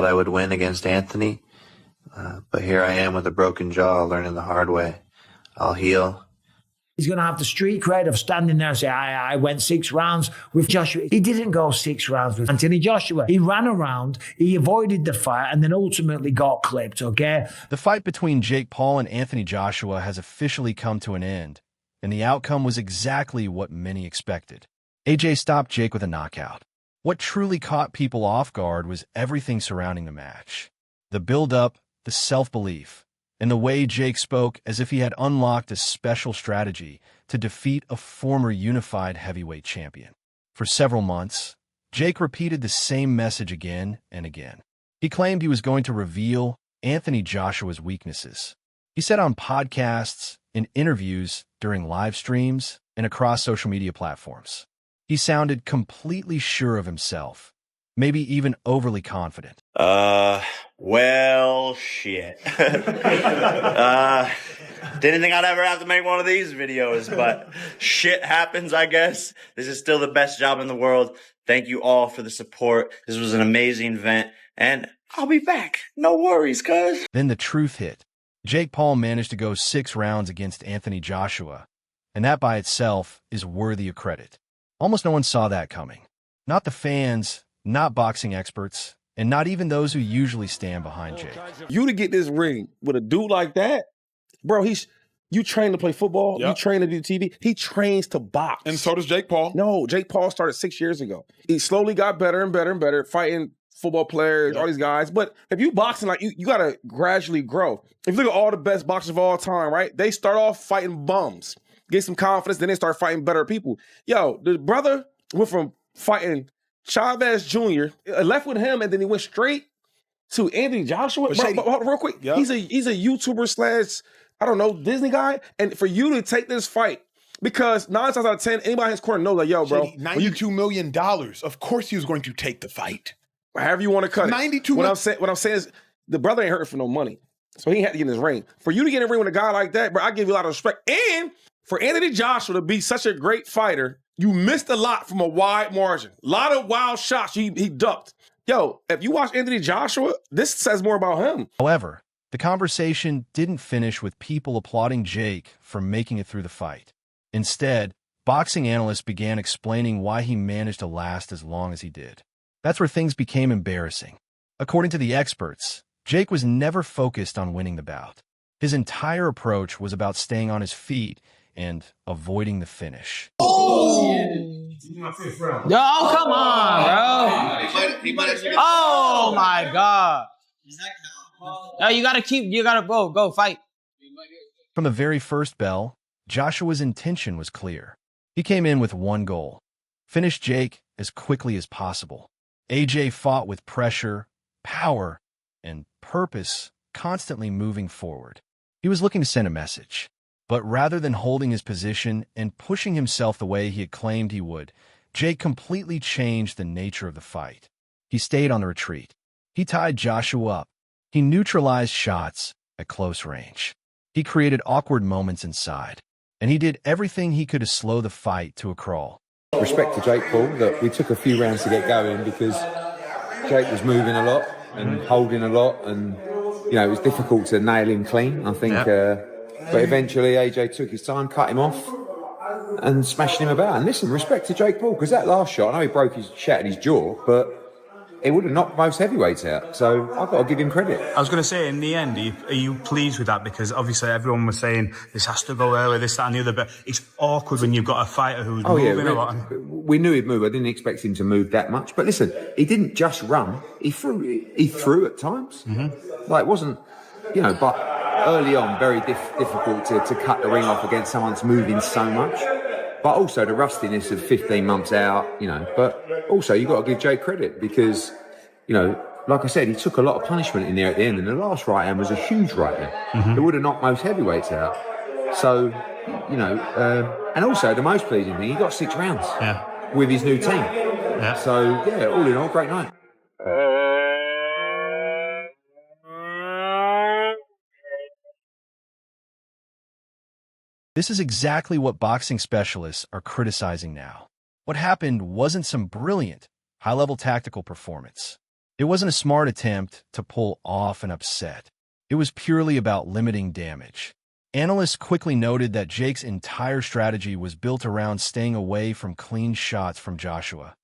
I would win against Anthony, but here I am with a broken jaw, learning the hard way. I'll heal. He's going to have the street cred of standing there and say, I went 6 rounds with Joshua. He didn't go 6 rounds with Anthony Joshua. He ran around, he avoided the fight, and then ultimately got clipped, okay? The fight between Jake Paul and Anthony Joshua has officially come to an end, and the outcome was exactly what many expected. AJ stopped Jake with a knockout. What truly caught people off guard was everything surrounding the match. The build-up, the self-belief, and the way Jake spoke as if he had unlocked a special strategy to defeat a former unified heavyweight champion. For several months, Jake repeated the same message again and again. He claimed he was going to reveal Anthony Joshua's weaknesses. He said on podcasts, in interviews, during live streams, and across social media platforms. He sounded completely sure of himself, maybe even overly confident. Well, shit. Didn't think I'd ever have to make one of these videos, but shit happens, I guess. This is still the best job in the world. Thank you all for the support. This was an amazing event, and I'll be back. No worries, cuz. Then the truth hit. Jake Paul managed to go 6 rounds against Anthony Joshua, and that by itself is worthy of credit. Almost no one saw that coming. Not the fans, not boxing experts, and not even those who usually stand behind Jake. You to get this ring with a dude like that, bro, you train to play football, you train to do TV, he trains to box. And so does Jake Paul. No, Jake Paul started 6 years ago. He slowly got better and better and better, fighting football players, all these guys. But if you boxing, like you gotta gradually grow. If you look at all the best boxers of all time, right? They start off fighting bums, get some confidence, then they start fighting better people. Yo, the brother went from fighting Chavez Jr., left with him, and then he went straight to Anthony Joshua. Bro, real quick, he's a YouTuber slash, I don't know, Disney guy. And for you to take this fight, because 9 times out of 10, anybody in his corner knows, like, yo, bro. $92 million. Of course he was going to take the fight. However you want to cut it. $92 million. What I'm saying is, the brother ain't hurting for no money. So he had to get in his ring. For you to get in the ring with a guy like that, bro, I give you a lot of respect. And for Anthony Joshua to be such a great fighter, you missed a lot from a wide margin. A lot of wild shots he ducked. Yo, if you watch Anthony Joshua, this says more about him. However, the conversation didn't finish with people applauding Jake for making it through the fight. Instead, boxing analysts began explaining why he managed to last as long as he did. That's where things became embarrassing. According to the experts, Jake was never focused on winning the bout. His entire approach was about staying on his feet and avoiding the finish. Oh, come on, bro. Oh, my God. No, you gotta go fight. From the very first bell, Joshua's intention was clear. He came in with one goal: finish Jake as quickly as possible. AJ fought with pressure, power, and purpose, constantly moving forward. He was looking to send a message. But rather than holding his position and pushing himself the way he had claimed he would, Jake completely changed the nature of the fight. He stayed on the retreat. He tied Joshua up. He neutralized shots at close range. He created awkward moments inside. And he did everything he could to slow the fight to a crawl. Respect to Jake Paul that we took a few rounds to get going because Jake was moving a lot and holding a lot, and it was difficult to nail him clean, I think. But eventually AJ took his time, cut him off, and smashed him about. And listen, respect to Jake Paul, because that last shot, I know he shattered his jaw, but it would have knocked most heavyweights out. So I've got to give him credit. I was going to say, in the end, are you pleased with that? Because obviously everyone was saying this has to go early, this, that, and the other. But it's awkward when you've got a fighter who's moving a lot. We knew he'd move. I didn't expect him to move that much. But listen, he didn't just run. He threw at times. Like, it wasn't, but early on, very difficult to cut the ring off against someone that's moving so much. But also the rustiness of 15 months out, But also, you've got to give Jake credit because, like I said, he took a lot of punishment in there at the end. And the last right hand was a huge right hand. It would have knocked most heavyweights out. So, and also the most pleasing thing, he got 6 rounds with his new team. So, all in all, great night. This is exactly what boxing specialists are criticizing now. What happened wasn't some brilliant, high-level tactical performance. It It wasn't a smart attempt to pull off an upset. It was purely about limiting damage. Analysts quickly noted that Jake's entire strategy was built around staying away from clean shots from Joshua.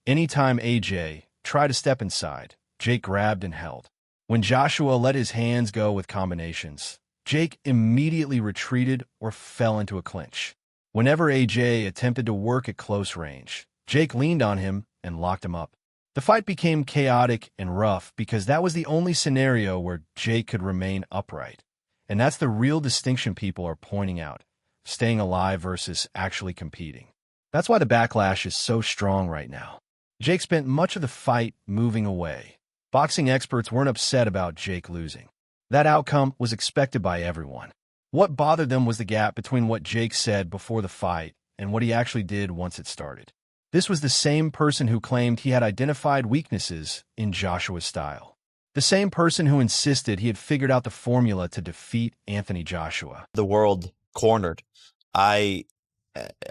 Anytime AJ tried to step inside, Jake grabbed and held. When Joshua let his hands go with combinations, Jake immediately retreated or fell into a clinch. Whenever AJ attempted to work at close range, Jake leaned on him and locked him up. The fight became chaotic and rough because that was the only scenario where Jake could remain upright. And that's the real distinction people are pointing out, staying alive versus actually competing. That's why the backlash is so strong right now. Jake spent much of the fight moving away. Boxing experts weren't upset about Jake losing. That outcome was expected by everyone. What bothered them was the gap between what Jake said before the fight and what he actually did once it started. This was the same person who claimed he had identified weaknesses in Joshua's style. The same person who insisted he had figured out the formula to defeat Anthony Joshua. The world cornered. I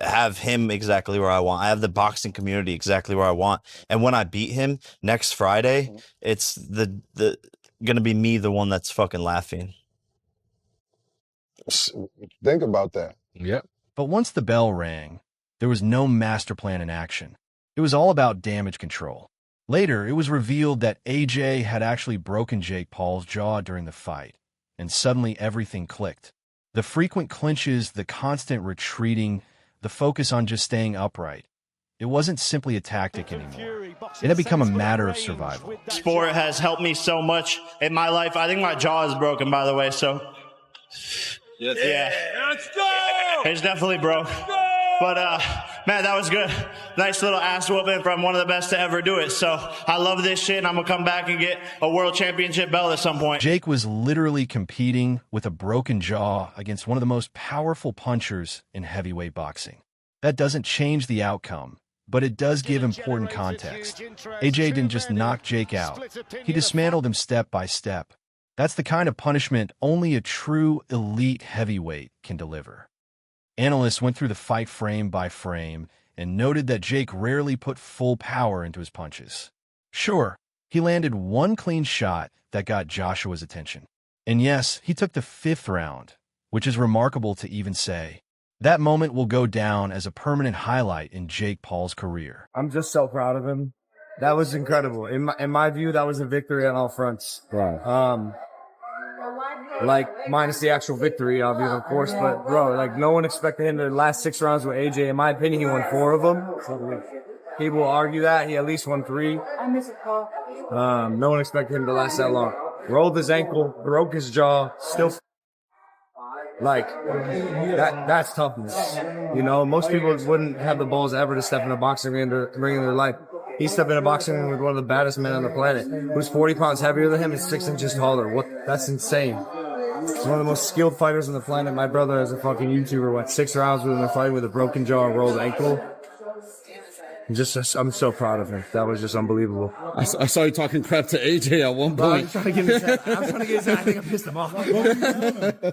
have him exactly where I want. I have the boxing community exactly where I want. And when I beat him next Friday, it's the gonna be me, the one that's fucking laughing. Think about that. Yep. But once the bell rang, there was no master plan in action. It was all about damage control. Later, it was revealed that AJ had actually broken Jake Paul's jaw during the fight, and suddenly everything clicked. The frequent clinches, the constant retreating, the focus on just staying upright. It wasn't simply a tactic anymore. It had become a matter of survival. Sport has helped me so much in my life. I think my jaw is broken, by the way, so... Yeah. Let's go! It's definitely broke. But, man, that was good. Nice little ass whooping from one of the best to ever do it. So I love this shit, and I'm going to come back and get a world championship belt at some point. Jake was literally competing with a broken jaw against one of the most powerful punchers in heavyweight boxing. That doesn't change the outcome, but it does give important context. AJ didn't just knock Jake out. He dismantled him step by step. That's the kind of punishment only a true elite heavyweight can deliver. Analysts went through the fight frame by frame and noted that Jake rarely put full power into his punches. Sure, he landed one clean shot that got Joshua's attention. And yes, he took the 5th round, which is remarkable to even say. That moment will go down as a permanent highlight in Jake Paul's career. I'm just so proud of him. That was incredible. In my view, that was a victory on all fronts. Right. Like, minus the actual victory, obviously, of course, but bro, like, no one expected him to last 6 rounds with AJ. In my opinion, he won 4 of them. People will argue that he at least won 3. No one expected him to last that long. Rolled his ankle, broke his jaw, still. Like, that's toughness. You know, most people wouldn't have the balls ever to step in a boxing ring in their life. He stepped in a boxing ring with one of the baddest men on the planet, who's 40 pounds heavier than him and 6 inches taller. That's insane. He's one of the most skilled fighters on the planet. My brother, as a fucking YouTuber, went 6 rounds with him in a fight with a broken jaw and rolled ankle. I'm so proud of him. That was just unbelievable. I saw you talking crap to AJ at one point. I'm trying to get his head. I think I pissed him off.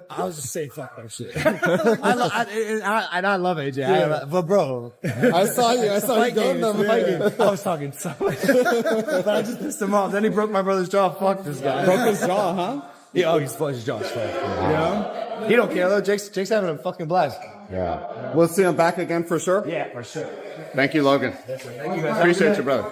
I was just saying, fuck that shit. I love AJ. Yeah. But bro, I saw you doing them. I was talking so much. But I just pissed him off. Then he broke my brother's jaw. Fuck this guy. Broke his jaw, huh? Yeah, his jaw is fine. You know? He don't care though. Jake's having a fucking blast. Yeah. We'll see him back again for sure? Yeah, for sure. Thank you, Logan. Thank you, Appreciate you, brother.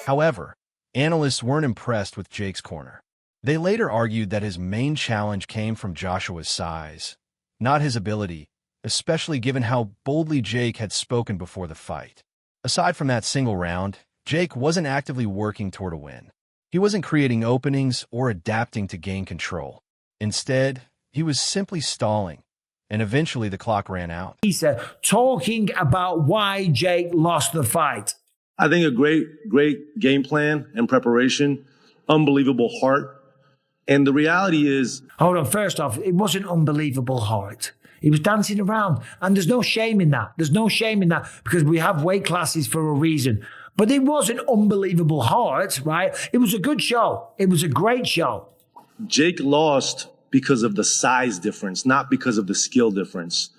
However, analysts weren't impressed with Jake's corner. They later argued that his main challenge came from Joshua's size, not his ability, especially given how boldly Jake had spoken before the fight. Aside from that single round, Jake wasn't actively working toward a win. He wasn't creating openings or adapting to gain control. Instead, he was simply stalling. And eventually the clock ran out. He said, talking about why Jake lost the fight. I think a great game plan and preparation, unbelievable heart. And the reality is... Hold on, first off, it wasn't unbelievable heart. He was dancing around. And there's no shame in that. There's no shame in that because we have weight classes for a reason. But it wasn't unbelievable heart, right? It was a good show. It was a great show. Jake lost because of the size difference, not because of the skill difference.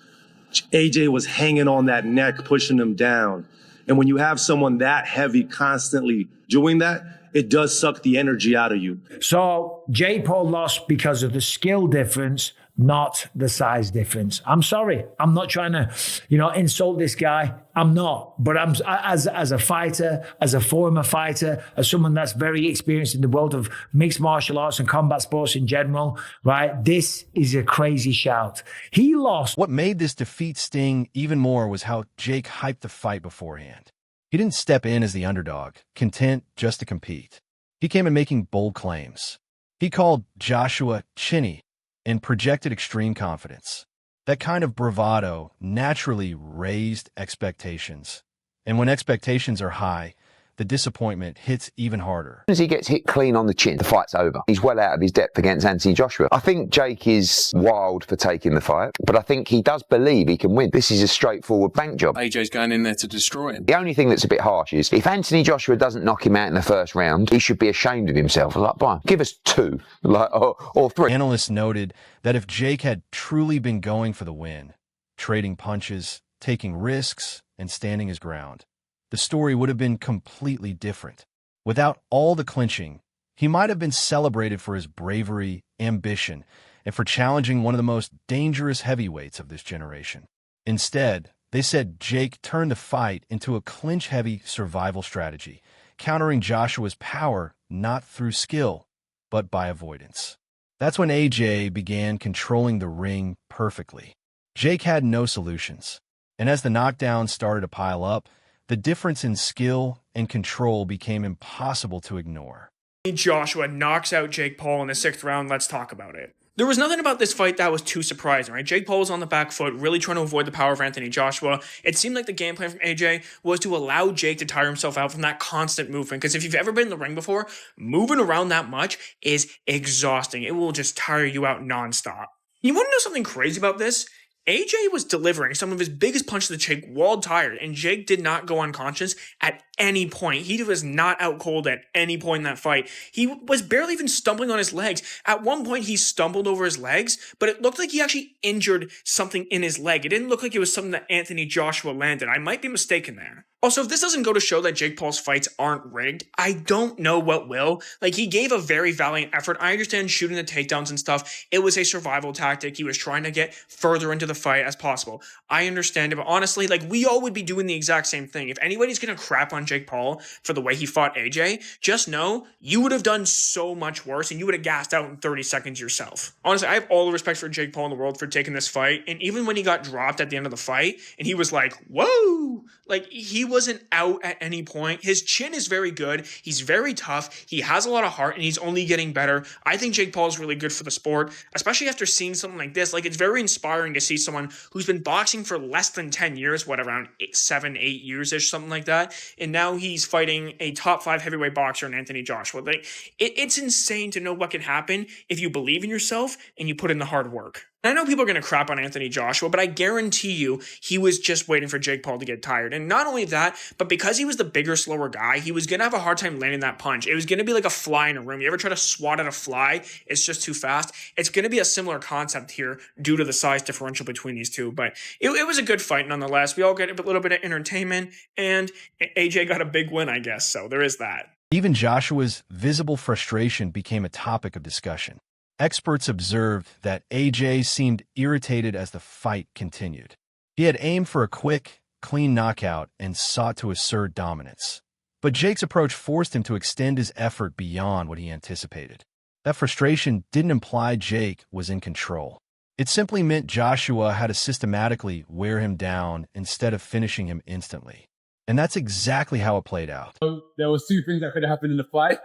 AJ was hanging on that neck, pushing him down. And when you have someone that heavy constantly doing that, it does suck the energy out of you. So Jake Paul lost because of the skill difference, not the size difference. I'm sorry. I'm not trying to, insult this guy. I'm not. But I'm as a fighter, as a former fighter, as someone that's very experienced in the world of mixed martial arts and combat sports in general, right? This is a crazy shout. He lost. What made this defeat sting even more was how Jake hyped the fight beforehand. He didn't step in as the underdog, content just to compete. He came in making bold claims. He called Joshua chinny and projected extreme confidence. That kind of bravado naturally raised expectations. And when expectations are high, the disappointment hits even harder. As he gets hit clean on the chin, the fight's over. He's well out of his depth against Anthony Joshua. I think Jake is wild for taking the fight, but I think he does believe he can win. This is a straightforward bank job. AJ's going in there to destroy him. The only thing that's a bit harsh is if Anthony Joshua doesn't knock him out in the first round, he should be ashamed of himself. Like, Brian, give us 2, or 3. Analysts noted that if Jake had truly been going for the win, trading punches, taking risks, and standing his ground, the story would have been completely different. Without all the clinching, he might have been celebrated for his bravery, ambition, and for challenging one of the most dangerous heavyweights of this generation. Instead, they said Jake turned the fight into a clinch-heavy survival strategy, countering Joshua's power not through skill, but by avoidance. That's when AJ began controlling the ring perfectly. Jake had no solutions, and as the knockdowns started to pile up, the difference in skill and control became impossible to ignore. Joshua knocks out Jake Paul in the 6th round. Let's talk about it. There was nothing about this fight that was too surprising, right? Jake Paul was on the back foot, really trying to avoid the power of Anthony Joshua. It seemed like the game plan from AJ was to allow Jake to tire himself out from that constant movement. Because if you've ever been in the ring before, moving around that much is exhausting. It will just tire you out nonstop. You want to know something crazy about this? AJ was delivering some of his biggest punches to Jake while tired, and Jake did not go unconscious at any point. He was not out cold at any point in that fight. He was barely even stumbling on his legs. At one point, he stumbled over his legs, but it looked like he actually injured something in his leg. It didn't look like it was something that Anthony Joshua landed. I might be mistaken there. Also, if this doesn't go to show that Jake Paul's fights aren't rigged, I don't know what will. Like, he gave a very valiant effort. I understand shooting the takedowns and stuff. It was a survival tactic. He was trying to get further into the fight as possible. I understand it, but honestly, like, we all would be doing the exact same thing. If anybody's gonna crap on Jake Paul for the way he fought AJ, just know you would have done so much worse and you would have gassed out in 30 seconds yourself. Honestly, I have all the respect for Jake Paul in the world for taking this fight, and even when he got dropped at the end of the fight, and he was like, whoa! Like, he wasn't out at any point. His chin is very good. He's very tough. He has a lot of heart, and he's only getting better. I think Jake Paul is really good for the sport, especially after seeing something like this. Like, it's very inspiring to see someone who's been boxing for less than 10 years, around 7, 8 years-ish, something like that, and now he's fighting a top 5 heavyweight boxer in Anthony Joshua. Like, it's insane to know what can happen if you believe in yourself and you put in the hard work. I know people are going to crap on Anthony Joshua, but I guarantee you he was just waiting for Jake Paul to get tired. And not only that, but because he was the bigger, slower guy, he was going to have a hard time landing that punch. It was going to be like a fly in a room. You ever try to swat at a fly? It's just too fast. It's going to be a similar concept here due to the size differential between these two. But it was a good fight nonetheless. We all get a little bit of entertainment, and AJ got a big win, I guess. So there is that. Even Joshua's visible frustration became a topic of discussion. Experts observed that AJ seemed irritated as the fight continued. He had aimed for a quick, clean knockout and sought to assert dominance. But Jake's approach forced him to extend his effort beyond what he anticipated. That frustration didn't imply Jake was in control. It simply meant Joshua had to systematically wear him down instead of finishing him instantly. And that's exactly how it played out. So there was 2 things that could have happened in the fight.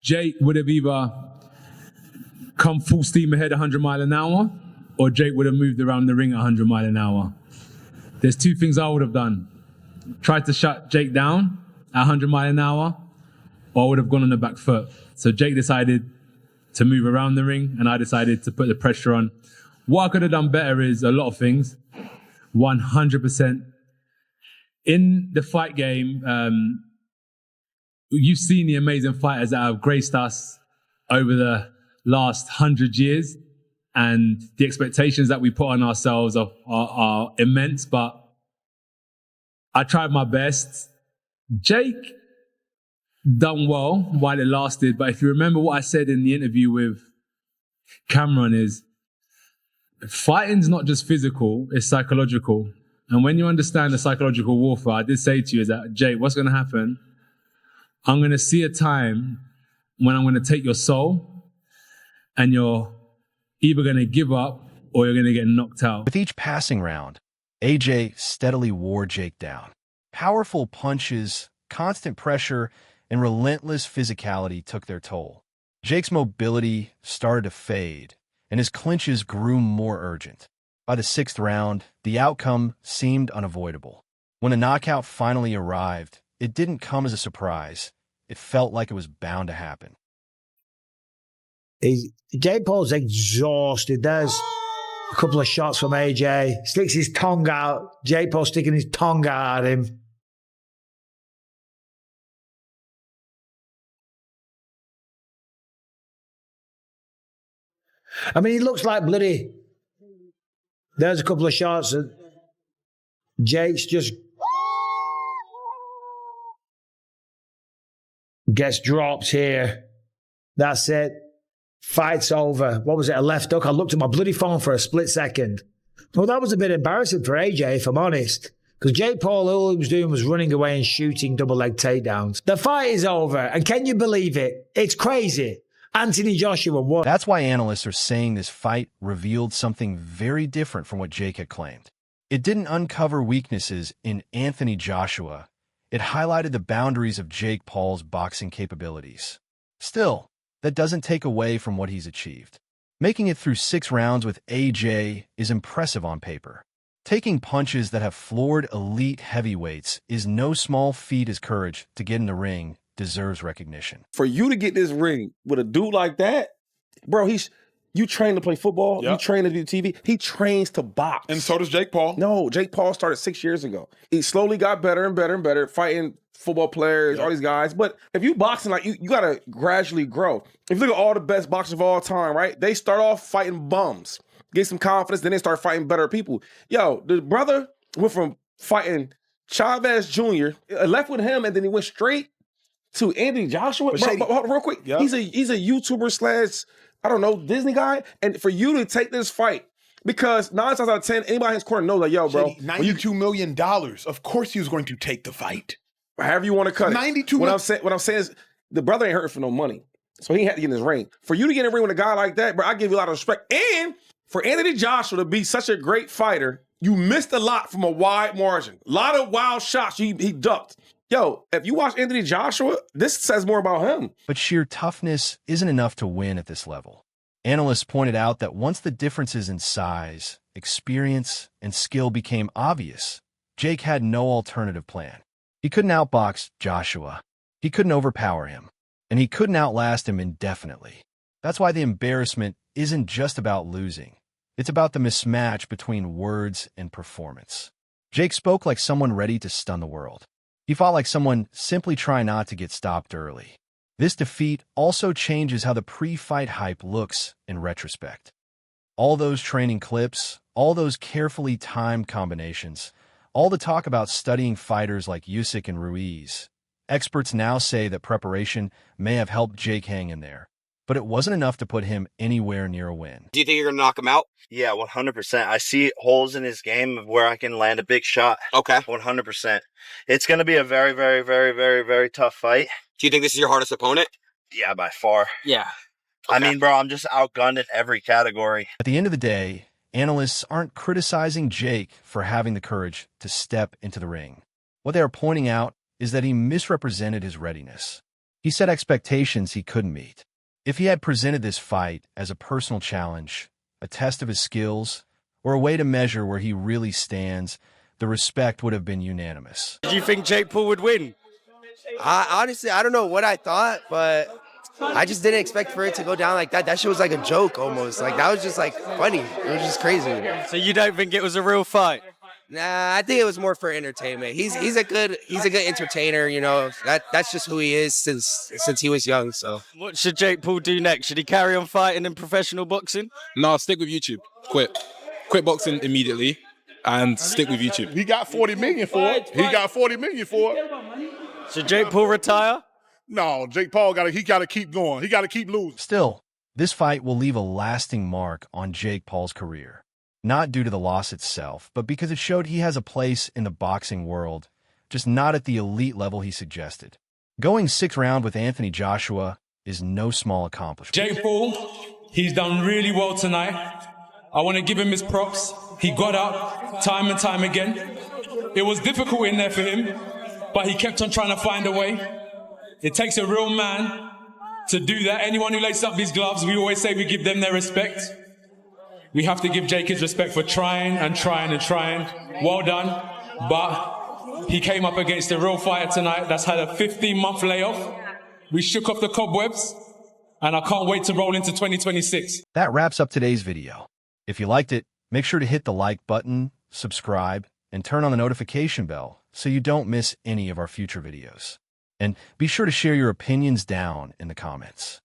Jake would have either come full steam ahead 100 miles an hour, or Jake would have moved around the ring 100 miles an hour. There's 2 things I would have done. Tried to shut Jake down at 100 miles an hour, or I would have gone on the back foot. So Jake decided to move around the ring, and I decided to put the pressure on. What I could have done better is a lot of things. 100%. In the fight game, you've seen the amazing fighters that have graced us over the last 100 years, and the expectations that we put on ourselves are immense, but I tried my best. Jake done well while it lasted. But if you remember what I said in the interview with Cameron is, fighting's not just physical, it's psychological. And when you understand the psychological warfare, I did say to you is that, Jake, what's going to happen? I'm going to see a time when I'm going to take your soul and you're either going to give up or you're going to get knocked out. With each passing round, AJ steadily wore Jake down. Powerful punches, constant pressure, and relentless physicality took their toll. Jake's mobility started to fade, and his clinches grew more urgent. By the 6th round, the outcome seemed unavoidable. When the knockout finally arrived, it didn't come as a surprise. It felt like it was bound to happen. Jake Paul's exhausted. There's a couple of shots from AJ. Sticks his tongue out. Jake Paul sticking his tongue out at him. I mean, he looks like bloody. There's a couple of shots that Jake's just gets dropped here. That's it. Fight's over. What was it? A left hook? I looked at my bloody phone for a split second. Well, that was a bit embarrassing for AJ, if I'm honest. Because Jake Paul, all he was doing was running away and shooting double-leg takedowns. The fight is over. And can you believe it? It's crazy. Anthony Joshua won. That's why analysts are saying this fight revealed something very different from what Jake had claimed. It didn't uncover weaknesses in Anthony Joshua. It highlighted the boundaries of Jake Paul's boxing capabilities. Still, that doesn't take away from what he's achieved. Making it through 6 rounds with AJ is impressive on paper. Taking punches that have floored elite heavyweights is no small feat as courage to get in the ring deserves recognition. For you to get this ring with a dude like that, bro, you train to play football, you train to do TV, he trains to box. And so does Jake Paul. No, Jake Paul started 6 years ago. He slowly got better and better and better, fighting football players, all these guys. But if you boxing, like you gotta gradually grow. If you look at all the best boxers of all time, right? They start off fighting bums, get some confidence, then they start fighting better people. Yo, the brother went from fighting Chavez Jr., left with him, and then he went straight to Anthony Joshua. Bro, real quick, he's a YouTuber slash, I don't know, Disney guy. And for you to take this fight, because 9 times out of 10, anybody in his corner knows, like, yo, bro. $92 million. Of course he was going to take the fight. However you want to cut it. 92 What I'm saying is, the brother ain't hurting for no money. So he had to get in his ring. For you to get in the ring with a guy like that, bro, I give you a lot of respect. And for Anthony Joshua to be such a great fighter, you missed a lot from a wide margin. A lot of wild shots he ducked. Yo, if you watch Anthony Joshua, this says more about him. But sheer toughness isn't enough to win at this level. Analysts pointed out that once the differences in size, experience, and skill became obvious, Jake had no alternative plan. He couldn't outbox Joshua. He couldn't overpower him. And he couldn't outlast him indefinitely. That's why the embarrassment isn't just about losing. It's about the mismatch between words and performance. Jake spoke like someone ready to stun the world. He fought like someone simply trying not to get stopped early. This defeat also changes how the pre-fight hype looks in retrospect. All those training clips, all those carefully timed combinations, all the talk about studying fighters like Usyk and Ruiz. Experts now say that preparation may have helped Jake hang in there, but it wasn't enough to put him anywhere near a win. Do you think you're going to knock him out? Yeah, 100%. I see holes in his game where I can land a big shot. Okay. 100%. It's going to be a very, very, very, very, very tough fight. Do you think this is your hardest opponent? Yeah, by far. Yeah. Okay. I mean, bro, I'm just outgunned in every category. At the end of the day, analysts aren't criticizing Jake for having the courage to step into the ring. What they are pointing out is that he misrepresented his readiness. He set expectations he couldn't meet. If he had presented this fight as a personal challenge, a test of his skills, or a way to measure where he really stands, the respect would have been unanimous. Did you think Jake Paul would win? Honestly, I don't know what I thought, but I just didn't expect for it to go down like that. That shit was like a joke almost. Like, that was just like funny. It was just crazy. So you don't think it was a real fight? Nah, I think it was more for entertainment. He's a good entertainer, you know. That's just who he is since he was young. So what should Jake Paul do next? Should he carry on fighting in professional boxing? No, stick with YouTube. Quit boxing immediately and stick with YouTube. He got $40 million for it. Should Jake Paul retire? No, Jake Paul got to keep going. He got to keep losing. Still, this fight will leave a lasting mark on Jake Paul's career. Not due to the loss itself, but because it showed he has a place in the boxing world, just not at the elite level he suggested. Going 6th round with Anthony Joshua is no small accomplishment. Jake Paul, he's done really well tonight. I want to give him his props. He got up time and time again. It was difficult in there for him, but he kept on trying to find a way. It takes a real man to do that. Anyone who laces up these gloves, we always say we give them their respect. We have to give Jake his respect for trying and trying and trying. Well done. But he came up against a real fighter tonight that's had a 15-month layoff. We shook off the cobwebs, and I can't wait to roll into 2026. That wraps up today's video. If you liked it, make sure to hit the like button, subscribe, and turn on the notification bell so you don't miss any of our future videos. And be sure to share your opinions down in the comments.